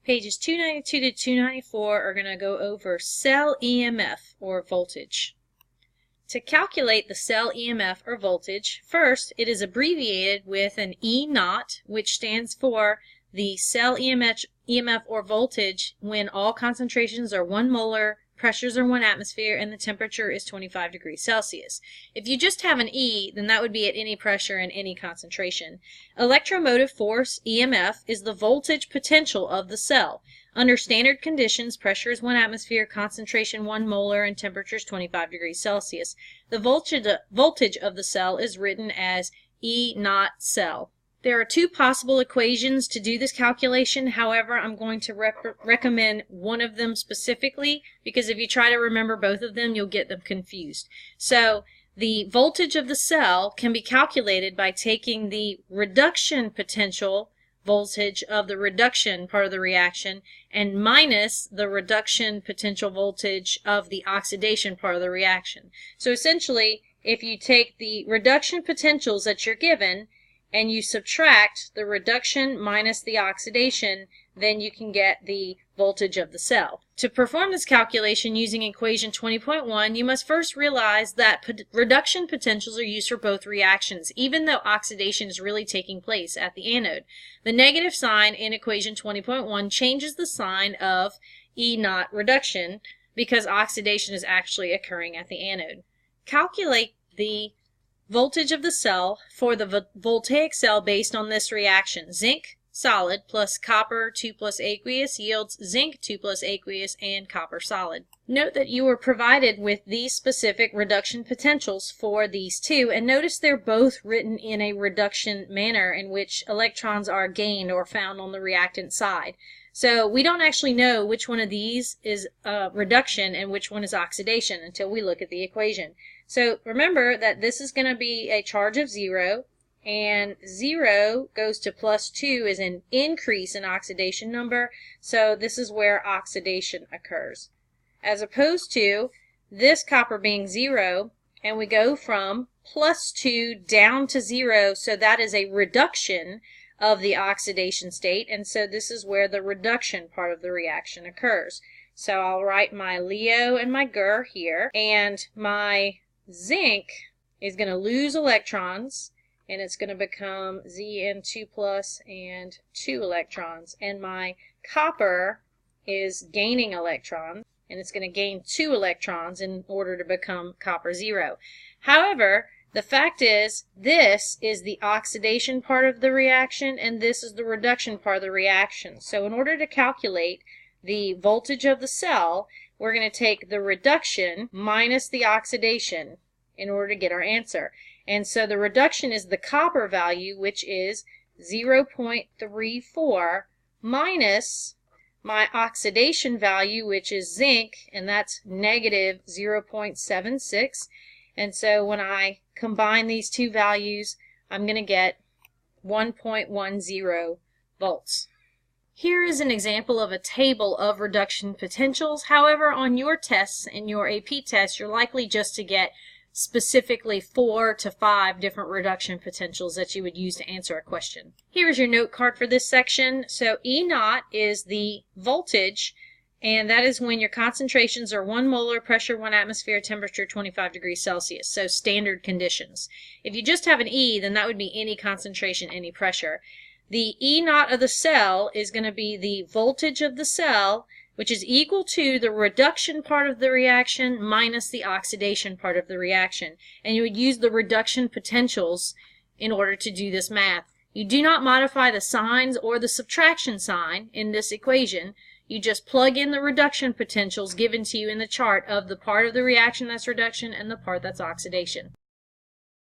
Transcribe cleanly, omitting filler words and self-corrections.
Pages 292 to 294 are going to go over cell EMF, or voltage. To calculate the cell EMF, or voltage, first it is abbreviated with an E0, which stands for the cell EMF or voltage when all concentrations are 1 molar, pressures are 1 atmosphere, and the temperature is 25 degrees Celsius. If you just have an E, then that would be at any pressure and any concentration. Electromotive force, EMF, is the voltage potential of the cell. Under standard conditions, pressure is 1 atmosphere, concentration 1 molar, and temperature is 25 degrees Celsius. The voltage of the cell is written as E0 cell. There are two possible equations to do this calculation. However, I'm going to recommend one of them specifically, because if you try to remember both of them, you'll get them confused. So the voltage of the cell can be calculated by taking the reduction potential voltage of the reduction part of the reaction and minus the reduction potential voltage of the oxidation part of the reaction. So essentially, if you take the reduction potentials that you're given and you subtract the reduction minus the oxidation, then you can get the voltage of the cell. To perform this calculation using equation 20.1, you must first realize that reduction potentials are used for both reactions, even though oxidation is really taking place at the anode. The negative sign in equation 20.1 changes the sign of E0 reduction because oxidation is actually occurring at the anode. Calculate the voltage of the cell for the voltaic cell based on this reaction. Zinc solid plus copper 2 plus aqueous yields zinc 2 plus aqueous and copper solid. Note that you were provided with these specific reduction potentials for these two, and notice they're both written in a reduction manner in which electrons are gained or found on the reactant side. So we don't actually know which one of these is reduction and which one is oxidation until we look at the equation. So remember that this is going to be a charge of 0, and 0 goes to plus 2 is an increase in oxidation number, so this is where oxidation occurs. As opposed to this copper being 0, and we go from plus 2 down to 0, so that is a reduction of the oxidation state, and so this is where the reduction part of the reaction occurs. So I'll write my Leo and my Ger here, and my zinc is going to lose electrons, and it's going to become Zn2 plus and 2 electrons, and my copper is gaining electrons, and it's going to gain 2 electrons in order to become copper 0. However, the fact is, this is the oxidation part of the reaction, and this is the reduction part of the reaction. So in order to calculate the voltage of the cell, we're going to take the reduction minus the oxidation in order to get our answer. And so the reduction is the copper value, which is 0.34, minus my oxidation value, which is zinc, and that's negative 0.76. And so when I combine these two values, I'm going to get 1.10 volts. Here is an example of a table of reduction potentials. However, on your tests, in your AP test, you're likely just to get specifically 4 to 5 different reduction potentials that you would use to answer a question. Here is your note card for this section. So E0 is the voltage, and that is when your concentrations are 1 molar, pressure 1 atmosphere, temperature 25 degrees Celsius, so standard conditions. If you just have an E, then that would be any concentration, any pressure. The E0 of the cell is going to be the voltage of the cell, which is equal to the reduction part of the reaction minus the oxidation part of the reaction. And you would use the reduction potentials in order to do this math. You do not modify the signs or the subtraction sign in this equation. You just plug in the reduction potentials given to you in the chart of the part of the reaction that's reduction and the part that's oxidation.